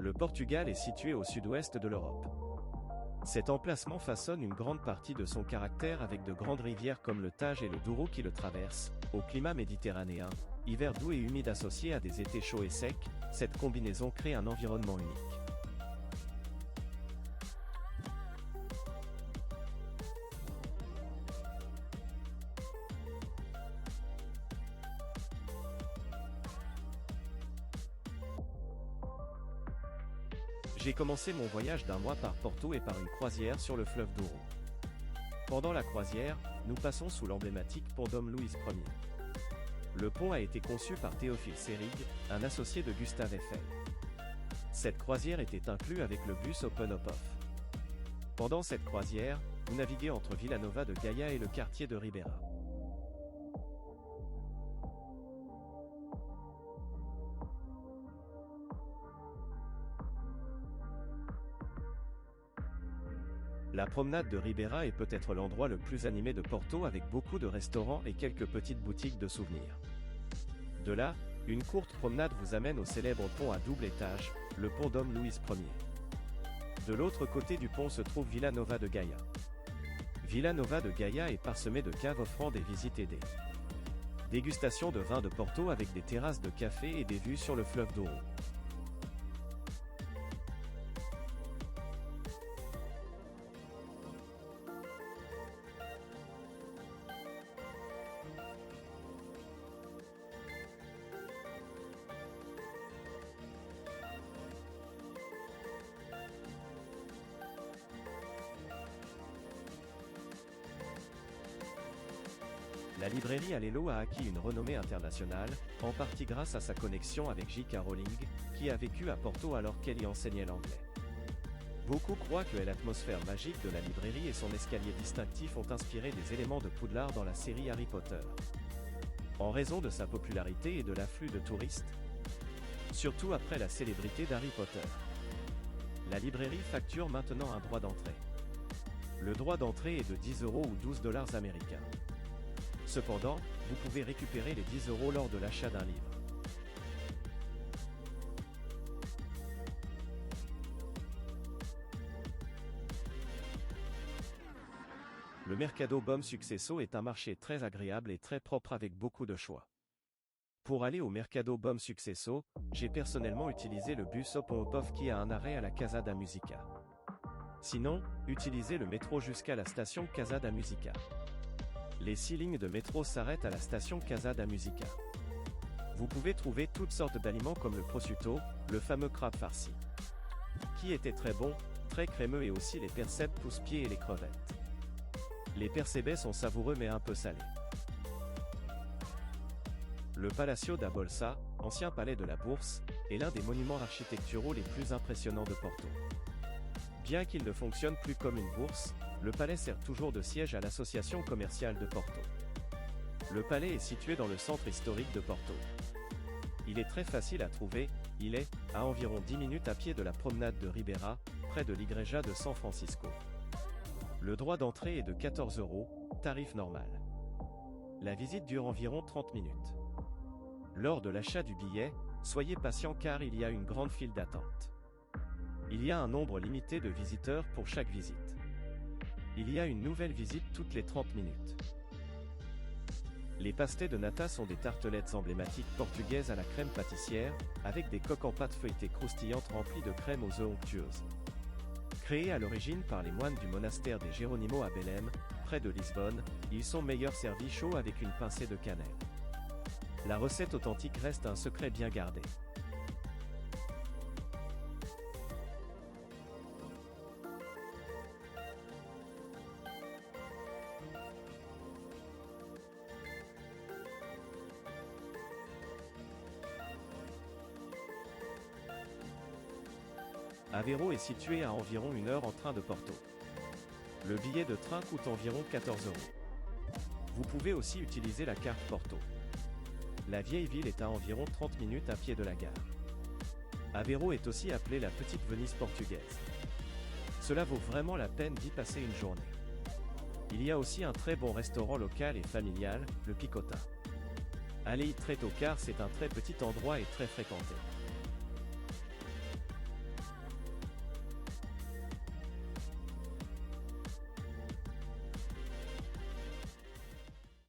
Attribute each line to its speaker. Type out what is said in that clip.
Speaker 1: Le Portugal est situé au sud-ouest de l'Europe. Cet emplacement façonne une grande partie de son caractère avec de grandes rivières comme le Tage et le Douro qui le traversent, au climat méditerranéen, hiver doux et humide associé à des étés chauds et secs, cette combinaison crée un environnement unique. J'ai commencé mon voyage d'un mois par Porto et par une croisière sur le fleuve Douro. Pendant la croisière, nous passons sous l'emblématique pont Dom Luís Ier. Le pont a été conçu par Théophile Seyrig, un associé de Gustave Eiffel. Cette croisière était inclue avec le bus Open Up Off. Pendant cette croisière, vous naviguez entre Vila Nova de Gaia et le quartier de Ribeira. La promenade de Ribeira est peut-être l'endroit le plus animé de Porto avec beaucoup de restaurants et quelques petites boutiques de souvenirs. De là, une courte promenade vous amène au célèbre pont à double étage, le pont Dom Luís Ier. De l'autre côté du pont se trouve Vila Nova de Gaia. Vila Nova de Gaia est parsemée de caves offrant des visites et des dégustations de vins de Porto avec des terrasses de café et des vues sur le fleuve Douro. La librairie Alelo a acquis une renommée internationale, en partie grâce à sa connexion avec J.K. Rowling, qui a vécu à Porto alors qu'elle y enseignait l'anglais. Beaucoup croient que l'atmosphère magique de la librairie et son escalier distinctif ont inspiré des éléments de Poudlard dans la série Harry Potter. En raison de sa popularité et de l'afflux de touristes, surtout après la célébrité d'Harry Potter. La librairie facture maintenant un droit d'entrée. Le droit d'entrée est de 10 € ou 12 $ américains. Cependant, vous pouvez récupérer les 10 € lors de l'achat d'un livre. Le Mercado Bom Sucesso est un marché très agréable et très propre avec beaucoup de choix. Pour aller au Mercado Bom Sucesso, j'ai personnellement utilisé le bus Open Up Off qui a un arrêt à la Casa da Musica. Sinon, utilisez le métro jusqu'à la station Casa da Musica. Les 6 lignes de métro s'arrêtent à la station Casa da Musica. Vous pouvez trouver toutes sortes d'aliments comme le prosciutto, le fameux crabe farci, qui était très bon, très crémeux et aussi les percebes pousse-pieds et les crevettes. Les percebes sont savoureux mais un peu salés. Le Palacio da Bolsa, ancien palais de la Bourse, est l'un des monuments architecturaux les plus impressionnants de Porto. Bien qu'il ne fonctionne plus comme une bourse, le palais sert toujours de siège à l'association commerciale de Porto. Le palais est situé dans le centre historique de Porto. Il est très facile à trouver, il est à environ 10 minutes à pied de la promenade de Ribeira, près de l'Igreja de San Francisco. Le droit d'entrée est de 14 €, tarif normal. La visite dure environ 30 minutes. Lors de l'achat du billet, soyez patient car il y a une grande file d'attente. Il y a un nombre limité de visiteurs pour chaque visite. Il y a une nouvelle visite toutes les 30 minutes. Les pastéis de nata sont des tartelettes emblématiques portugaises à la crème pâtissière, avec des coques en pâte feuilletée croustillantes remplies de crème aux œufs onctueuses. Créés à l'origine par les moines du monastère des Géronimo à Belém, près de Lisbonne, ils sont meilleurs servis chauds avec une pincée de cannelle. La recette authentique reste un secret bien gardé. Aveiro est situé à environ 1 heure en train de Porto. Le billet de train coûte environ 14 €. Vous pouvez aussi utiliser la carte Porto. La vieille ville est à environ 30 minutes à pied de la gare. Aveiro est aussi appelée la petite Venise portugaise. Cela vaut vraiment la peine d'y passer une journée. Il y a aussi un très bon restaurant local et familial, le Picota. Allez y très tôt car c'est un très petit endroit et très fréquenté.